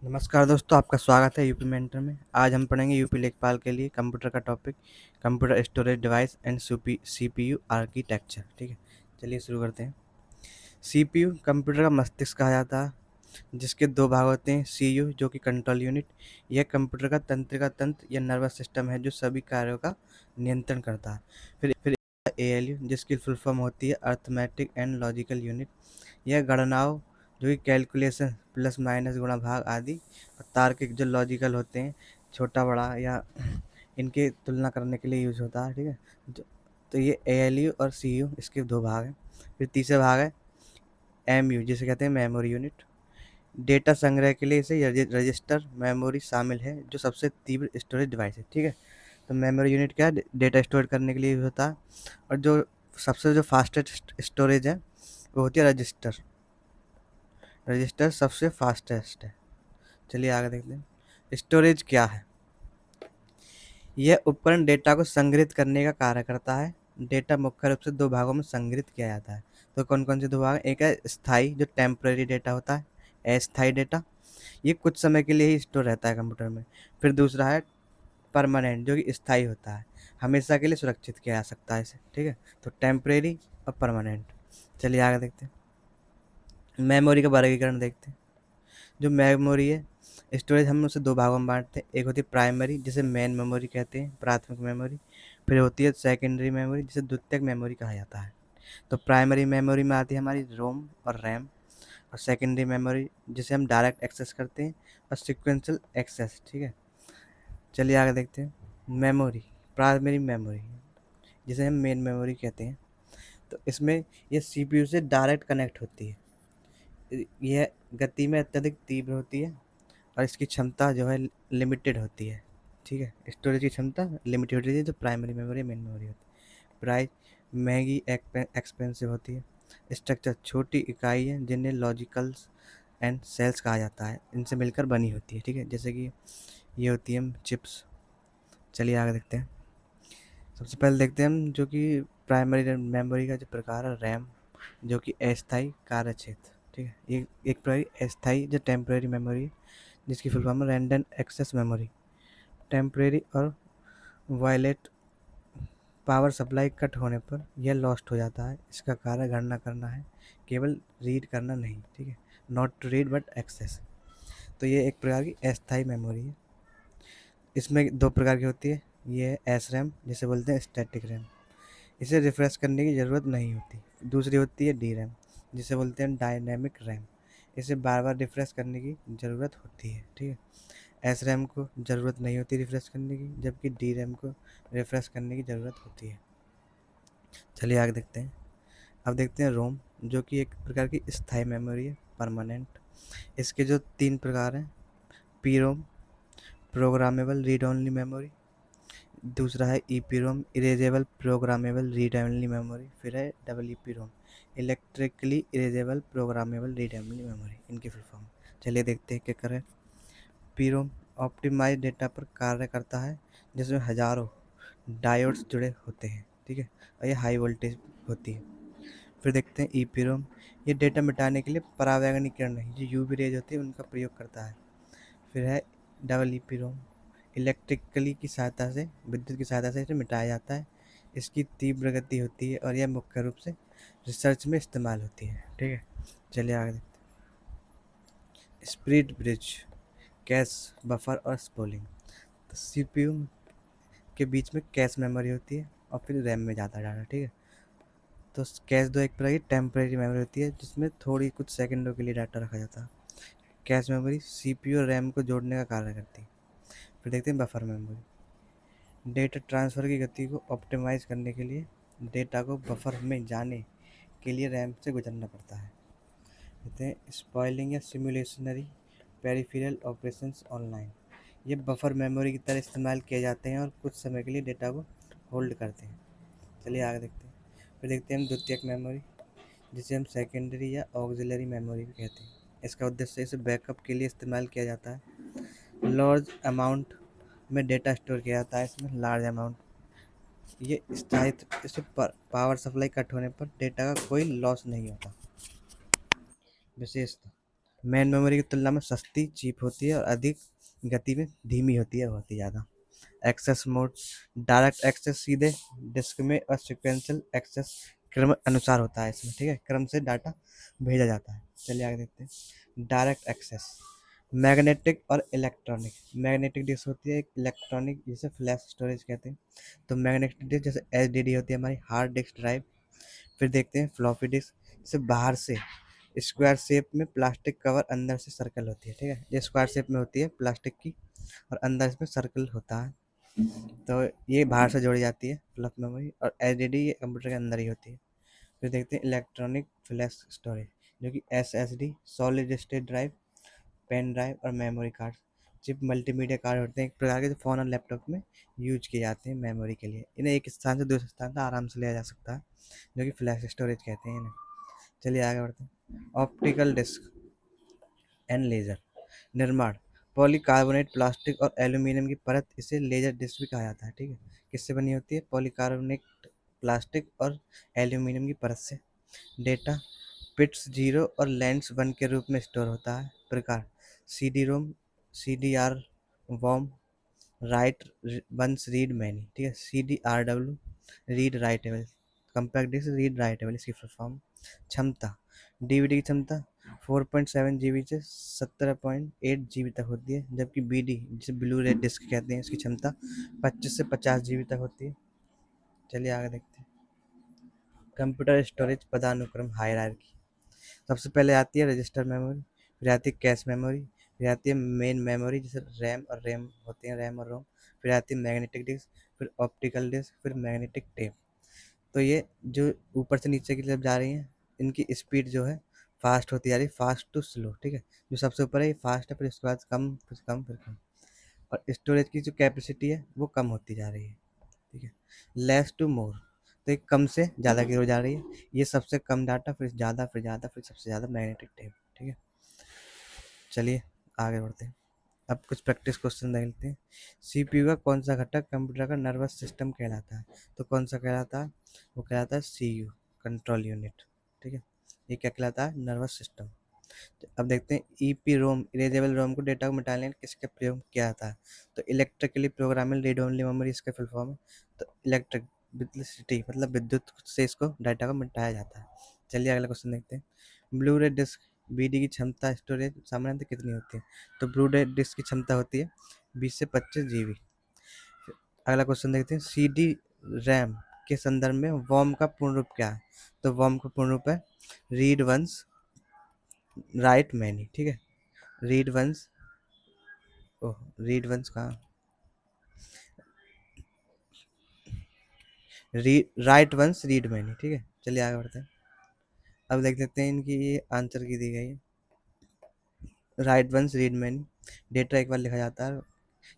नमस्कार दोस्तों, आपका स्वागत है यूपी मेंटर में। आज हम पढ़ेंगे यूपी लेखपाल के लिए कंप्यूटर का topic, computer storage device and CPU architecture. ठीक है, चलिए शुरू करते हैं। सीपीयू कंप्यूटर का मस्तिष्क कहा जाता है, जिसके दो भाग होते हैं। सीयू जो कि कंट्रोल यूनिट, यह कंप्यूटर का तंत्रिका तंत्र या नर्वस सिस्टम है जो सभी कार्यों का नियंत्रण करता है। फिर एएलयू जिसकी फुल फॉर्म होती है अर्थमेटिक एंड लॉजिकल यूनिट, यह गणनाओं जो कि कैलकुलेशन प्लस माइनस गुणा भाग आदि और तार्किक जो लॉजिकल होते हैं, छोटा बड़ा या इनके तुलना करने के लिए यूज होता है। ठीक है, तो ये एएलयू और सीयू इसके दो भाग हैं। फिर तीसरा भाग है एमयू जिसे कहते हैं मेमोरी यूनिट। डेटा संग्रह के लिए इसे रजिस्टर मेमोरी शामिल है जो सबसे तीव्र स्टोरेज डिवाइस है। ठीक है, तो मेमोरी यूनिट क्या है? डेटा स्टोर करने के लिए यूज होता है। और जो सबसे जो फास्टेस्ट स्टोरेज है वो होती है रजिस्टर। रजिस्टर सबसे फास्टेस्ट है। चलिए आगे देखते हैं स्टोरेज क्या है। यह उपकरण डेटा को संग्रहित करने का कार्य करता है। डेटा मुख्य रूप से दो भागों में संग्रहित किया जाता है। तो कौन कौन से दो भाग? एक है स्थायी जो टेम्पररी डेटा होता है, अस्थायी डेटा, ये कुछ समय के लिए ही स्टोर रहता है कंप्यूटर में। फिर दूसरा है परमानेंट जो कि स्थायी होता है, हमेशा के लिए सुरक्षित किया जा सकता है इसे। ठीक है, तो टेम्परेरी और परमानेंट। चलिए आगे देखते हैं मेमोरी का वर्गीकरण देखते हैं। जो मेमोरी है स्टोरेज हम उसे दो भागों में बांटते हैं। एक होती है प्राइमरी जिसे मेन मेमोरी कहते हैं, प्राथमिक मेमोरी। फिर होती है सेकेंडरी मेमोरी जिसे द्वितीयक मेमोरी कहा जाता है। तो प्राइमरी मेमोरी में आती है हमारी रोम और रैम, और सेकेंडरी मेमोरी जिसे हम डायरेक्ट एक्सेस करते हैं और सिक्वेंशियल एक्सेस। ठीक है, चलिए आगे देखते हैं मेमोरी, प्राइमरी मेमोरी जिसे हम मेन मेमोरी कहते हैं। तो इसमें ये सीपीयू से डायरेक्ट कनेक्ट होती है। यह गति में अत्यधिक तीव्र होती है और इसकी क्षमता जो है लिमिटेड होती है। ठीक है, स्टोरेज की क्षमता लिमिटेड होती है जो प्राइमरी मेमोरी मेन मेमोरी होती है। प्राइस महंगी एक्सपेंसिव होती है। स्ट्रक्चर छोटी इकाई है जिन्हें लॉजिकल्स एंड सेल्स कहा जाता है, इनसे मिलकर बनी होती है। ठीक है, जैसे कि ये होती है चिप्स। चलिए आगे देखते हैं। सबसे पहले देखते हैं हम जो कि प्राइमरी मेमोरी का जो प्रकार है रैम, जो कि अस्थायी कार्य क्षेत्र। ठीक है, ये एक प्रकार अस्थायी जो टेम्परेरी मेमोरी जिसकी फुल फॉर्म है रैंडम एक्सेस मेमोरी। टेम्परेरी और वायलेट पावर सप्लाई कट होने पर यह लॉस्ट हो जाता है। इसका कार्य गणना करना है, केवल रीड करना नहीं। ठीक है, not to read but access. तो ये एक प्रकार की अस्थायी मेमोरी है। इसमें दो प्रकार की होती है। ये है एस रैम जिसे बोलते हैं स्टैटिक रैम, इसे रिफ्रेश करने की ज़रूरत नहीं होती। दूसरी होती है डी रैम जिसे बोलते हैं डायनेमिक रैम, इसे बार बार रिफ्रेश करने की ज़रूरत होती है। ठीक है, एस रैम को ज़रूरत नहीं होती रिफ्रेश करने की, जबकि डी रैम को रिफ्रेश करने की ज़रूरत होती है। चलिए आगे देखते हैं। अब देखते हैं रोम, जो कि एक प्रकार की स्थायी मेमोरी है, परमानेंट। इसके जो तीन प्रकार हैं, PROM programmable read only memory, दूसरा है EPROM erasable programmable read only memory, फिर है double EPROM electrically erasable programmable read only memory, इनकी फुल फॉर्म। चलिए देखते हैं क्या करें। पी रोम ऑप्टिमाइज डेटा पर कार्य करता है जिसमें हजारों डायोड्स जुड़े होते हैं। ठीक है, और ये हाई वोल्टेज होती है। फिर देखते हैं ईपी रोम, ये डेटा मिटाने के लिए परावैंगनिक किरण नहीं जो यूवी रेज होती है उनका प्रयोग करता है। फिर है डबल ईपी रोम, इलेक्ट्रिकली की सहायता से, विद्युत की सहायता से इसे मिटाया जाता है। इसकी तीव्र गति होती है और यह मुख्य रूप से रिसर्च में इस्तेमाल होती है। ठीक है, चलिए आगे देखते हैं स्प्लिट ब्रिज, कैश, बफर और स्पूलिंग। तो सीपीयू के बीच में कैश मेमोरी होती है और फिर रैम में जाता है डाटा। ठीक है, तो कैश दो एक तरह की टेम्परेरी मेमोरी होती है जिसमें थोड़ी कुछ सेकंडों के लिए डाटा रखा जाता है। कैश मेमोरी सीपीयू और रैम को जोड़ने का कार्य करती है। फिर देखते हैं बफर मेमोरी, डेटा ट्रांसफ़र की गति को ऑप्टिमाइज़ करने के लिए डेटा को बफर में जाने के लिए रैम से गुजरना पड़ता है। कहते हैं स्पॉइलिंग या सिमुलेशनरी पेरिफेरल ऑपरेशंस ऑनलाइन, ये बफर मेमोरी की तरह इस्तेमाल किए जाते हैं और कुछ समय के लिए डेटा को होल्ड करते हैं। चलिए आगे देखते हैं। फिर देखते हैं हम द्वितीयक मेमोरी जिसे हम सेकेंडरी या ऑक्सिलरी मेमोरी भी कहते हैं। इसका उद्देश्य इसे बैकअप के लिए इस्तेमाल किया जाता है। लार्ज अमाउंट में डेटा स्टोर किया जाता है इसमें, लार्ज अमाउंट। ये स्थायित्व, इससे पावर सप्लाई कट होने पर डेटा का कोई लॉस नहीं होता। विशेषता, मेन मेमोरी की तुलना में सस्ती, चीप होती है और अधिक गति में धीमी होती है, बहुत ही ज़्यादा। एक्सेस मोड, डायरेक्ट एक्सेस सीधे डिस्क में और सिक्वेंशियल एक्सेस क्रम अनुसार होता है इसमें, ठीक है, क्रम से डाटा भेजा जाता है। चलिए आगे देखते हैं। डायरेक्ट एक्सेस, मैग्नेटिक और इलेक्ट्रॉनिक। मैग्नेटिक डिस्क होती है एक इलेक्ट्रॉनिक, जिसे फ्लैश स्टोरेज कहते हैं। तो मैग्नेटिक डिस्क जैसे एचडीडी होती है हमारी हार्ड डिस्क ड्राइव। फिर देखते हैं फ्लॉपी डिस्क, जैसे बाहर से स्क्वायर शेप में प्लास्टिक कवर, अंदर से सर्कल होती है, ठीक है, ये स्क्वायर शेप में होती है प्लास्टिक की और अंदर इसमें सर्कल होता है। तो ये बाहर से जोड़ी जाती है फ्लफ मेमोरी, और एचडीडी ये कंप्यूटर के अंदर ही होती है। फिर देखते हैं इलेक्ट्रॉनिक फ्लैश स्टोरेज, जो कि SSD, solid state drive, pen drive और memory card. Chip multimedia card होते हैं एक प्रकार के, जो फ़ोन और लैपटॉप में यूज किए जाते हैं मेमोरी के लिए। इन्हें एक स्थान से दूसरे स्थान तक आराम से लिया जा सकता है, जो कि फ्लैश स्टोरेज कहते हैं इन्हें। चलिए आगे बढ़ते हैं। ऑप्टिकल डिस्क एंड लेज़र निर्माण, पॉलीकार्बोनेट प्लास्टिक और एल्यूमिनियम की परत, इसे लेजर डिस्क भी कहा जाता है, ठीक है। किससे बनी होती है? पॉलीकार्बोनेट प्लास्टिक और एल्यूमिनियम की परत से। डेटा बिट्स 0 और लेंस 1 के रूप में स्टोर होता है। प्रकार C D ROM, C D R worm, write once read many, ठीक है, C D R W read writable, compact disc read writable इसकी फुल फॉर्म। क्षमता, डीवीडी की क्षमता 4.7 जीबी से 17.8 जीबी तक होती है, जबकि बीडी जिसे ब्लू रे डिस्क कहते हैं, इसकी क्षमता 25 से 50 जीबी तक होती है। चलिए आगे देखते हैं। कंप्यूटर स्टोरेज पदानुक्रम हायरार्की, सबसे पहले आती है रजिस्टर मेमोरी, फिर आती है कैश मेमोरी, फिर आती है मेन मेमोरी जैसे रैम और रैम होते हैं, रैम और रोम, फिर आती है मैग्नेटिक डिस्क, फिर ऑप्टिकल डिस्क, फिर मैग्नेटिक टेप। तो ये जो ऊपर से नीचे की तरफ जा रही हैं, इनकी स्पीड जो है फास्ट होती जा रही है, फास्ट टू स्लो, ठीक है। जो सबसे ऊपर है ये फास्ट है, फिर उसके बाद कम, फिर कम, फिर कम। और स्टोरेज की जो कैपेसिटी है वो कम होती जा रही है, ठीक है। लेस टू मोर, तो ये कम से ज़्यादा की हो जा रही है, ये सबसे कम डाटा, फिर ज़्यादा, फिर ज़्यादा, फिर सबसे ज़्यादा मैग्नेटिक टेप, ठीक है। चलिए आगे बढ़ते हैं। अब कुछ प्रैक्टिस क्वेश्चन देख लेते हैं। सीपीयू का कौन सा घटक कंप्यूटर का नर्वस सिस्टम कहलाता है? तो कौन सा कहलाता है? वो कहलाता है सीयू, कंट्रोल यूनिट, ठीक है। ये क्या कहलाता है? Nervous system. अब देखते हैं ईपी रोम, इरेजेबल रोम को डेटा को मिटाने के लिए किसका प्रयोग किया जाता है? तो electrically programmable read only memory इसका फुल फॉर्म है। तो इलेक्ट्रिक इलेक्ट्रिसिटी मतलब विद्युत से इसको डाटा को मिटाया जाता है। चलिए अगला क्वेश्चन देखते हैं। ब्लू रे डिस्क बीडी की क्षमता स्टोरेज सामान्यतः कितनी होती है? तो ब्लू रे डिस्क की क्षमता होती है 20 से 25 जीबी। अगला क्वेश्चन देखते हैं। सी डी रैम के संदर्भ में वॉर्म का पूर्ण रूप क्या है? तो वॉर्म का पूर्ण रूप है रीड वंस राइट मैनी, ठीक है। रीड वंस, ओह रीड वंस कहाँ, राइट वंस रीड मैनी, ठीक है। चलिए आगे बढ़ते हैं। अब देख लेते हैं इनकी ये आंसर की दी गई है। Write once read many, data एक बार लिखा जाता है,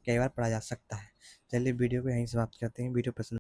कई बार पढ़ा जा सकता है। चलिए वीडियो को यहीं समाप्त करते हैं। वीडियो पसंद